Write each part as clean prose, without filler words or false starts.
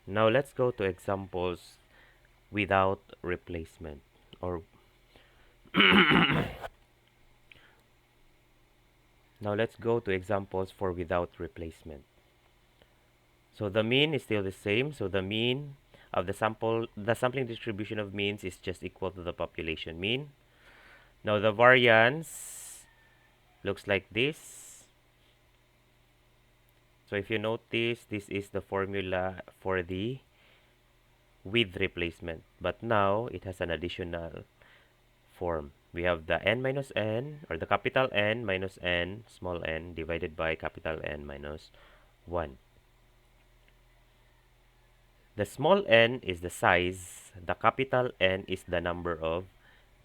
Now let's go to examples without replacement, or now let's go to examples for without replacement. So the mean is still the same. So the mean of the sampling distribution of means is just equal to the population mean. Now the variance looks like this. So if you notice, this is the formula for the with replacement, but now it has an additional form. We have the n minus n, or the capital N minus n small n divided by capital N minus 1. The small n is the size, the capital N is the number of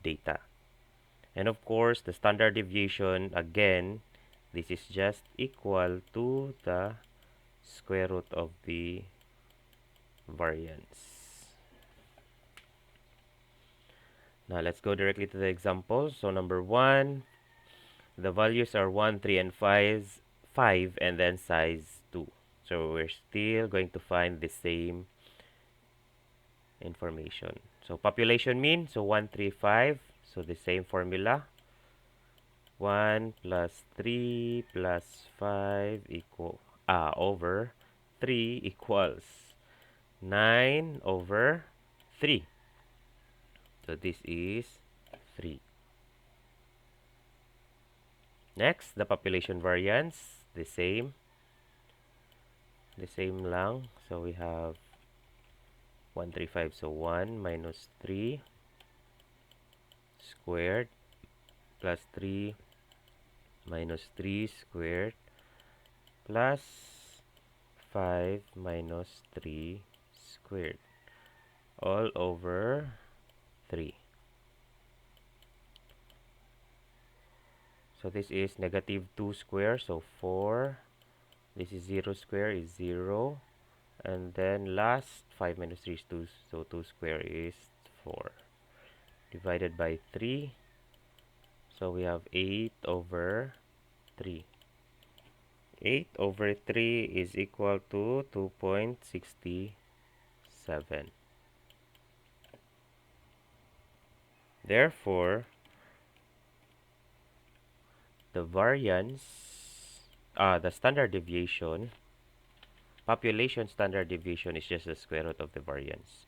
data. And of course, the standard deviation, again, this is just equal to the square root of the variance. Now let's go directly to the example. So number 1, the values are 1, 3, and 5, and then size 2. So we're still going to find the same information. So population mean, so 135, so the same formula. 1 plus 3 plus 5 over 3 equals 9 over 3. So this is 3. Next, the population variance, the same lang. So we have 135, so 1 minus 3 squared plus 3 minus 3 squared plus 5 minus 3 squared all over 3. So this is negative 2 square, so 4. This is 0 square is 0. And then last, 5 minus 3 is 2, so 2 square is 4. Divided by 3. So we have 8 over 3. 8 over 3 is equal to 2.67. Therefore, the variance, the standard deviation, population standard deviation is just the square root of the variance.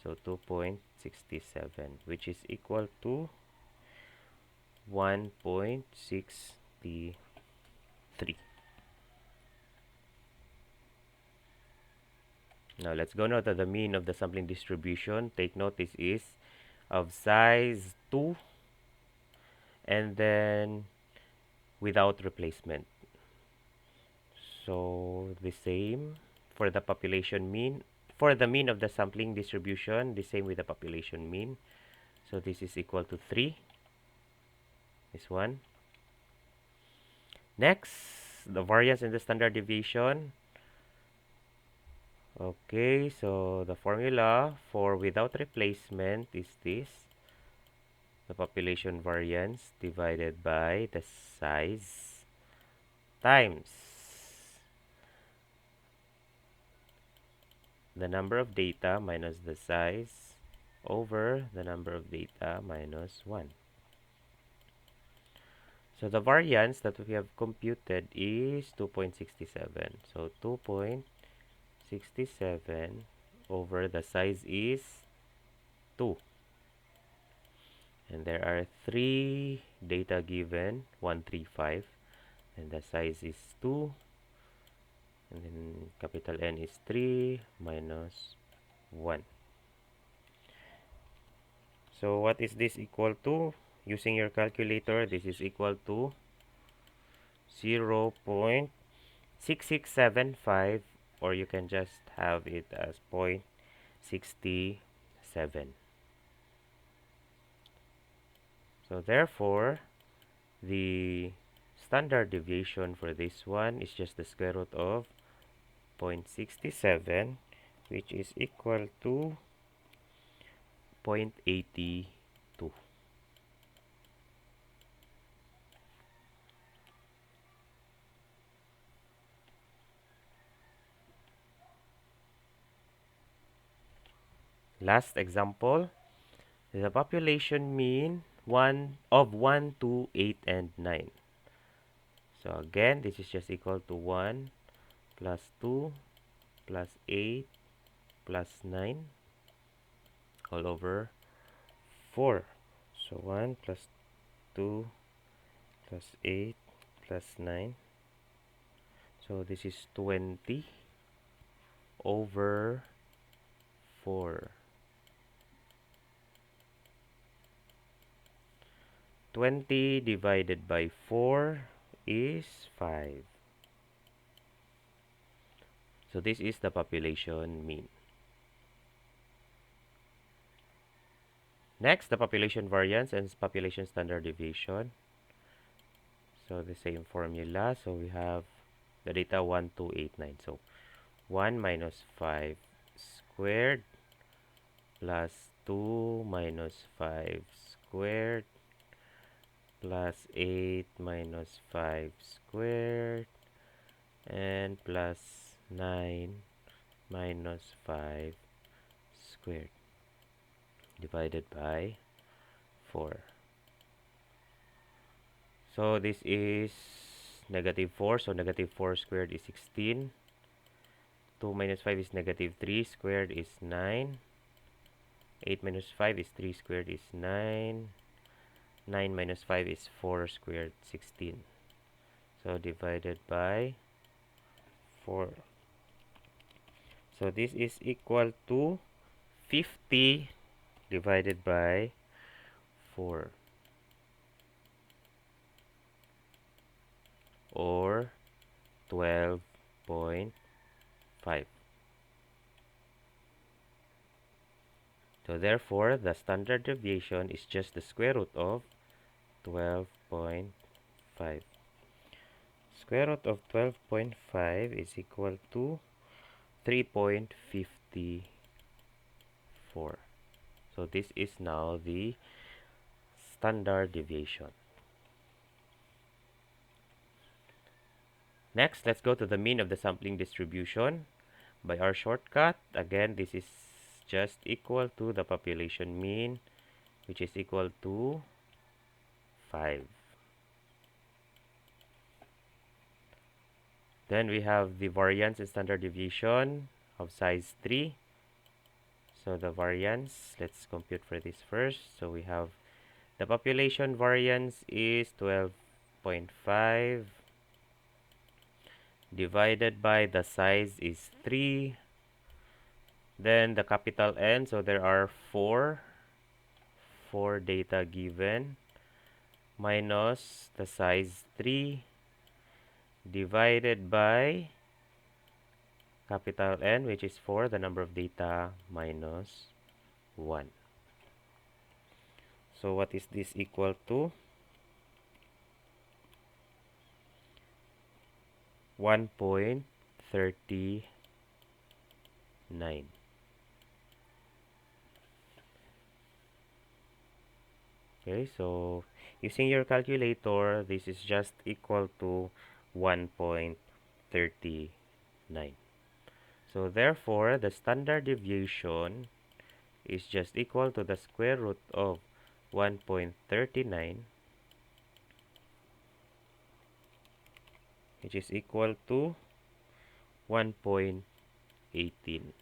So 2.67, which is equal to 1.63. Now let's go note that the mean of the sampling distribution. Take note this is of size 2 and then without replacement. So the same for the population mean. For the mean of the sampling distribution, the same with the population mean. So this is equal to 3. This one. Next, the variance and the standard deviation. Okay, so the formula for without replacement is this. The population variance divided by the size times the number of data minus the size over the number of data minus 1. So the variance that we have computed is 2.67. So 2.67 over the size is 2. And there are 3 data given, 135, and the size is 2. And then capital N is 3 minus 1. So what is this equal to? Using your calculator, this is equal to 0.6675, or you can just have it as 0.67. So therefore, the standard deviation for this one is just the square root of 0.67, which is equal to 0.82. Last example. The population mean 1, 2, 8, and 9. So again, this is just equal to 1 plus 2 plus 8 plus 9 all over 4. So 1 plus 2 plus 8 plus 9. So this is 20 over 4. 20 divided by 4 is 5. So this is the population mean. Next, the population variance and population standard deviation. So the same formula. So we have the data 1, 2, 8, 9. So 1 minus 5 squared plus 2 minus 5 squared plus 8 minus 5 squared and plus 9 minus 5 squared divided by 4. So this is negative 4. So negative 4 squared is 16. 2 minus 5 is negative 3 squared is 9. 8 minus 5 is 3 squared is 9. 9 minus 5 is 4 squared, 16. So divided by 4. So this is equal to 50 divided by 4. Or 12.5. So therefore, the standard deviation is just the square root of 12.5. Square root of 12.5 is equal to 3.54. So this is now the standard deviation. Next, let's go to the mean of the sampling distribution. By our shortcut, again, this is just equal to the population mean, which is equal to 5. Then we have the variance and standard deviation of size 3. So the variance, let's compute for this first. So we have the population variance is 12.5 divided by the size is 3. Then the capital N, so there are 4 data given, minus the size 3 divided by capital N, which is 4, the number of data, minus 1. So what is this equal to? 1.39. Okay, so using your calculator, this is just equal to 1.39. So therefore, the standard deviation is just equal to the square root of 1.39, which is equal to 1.18.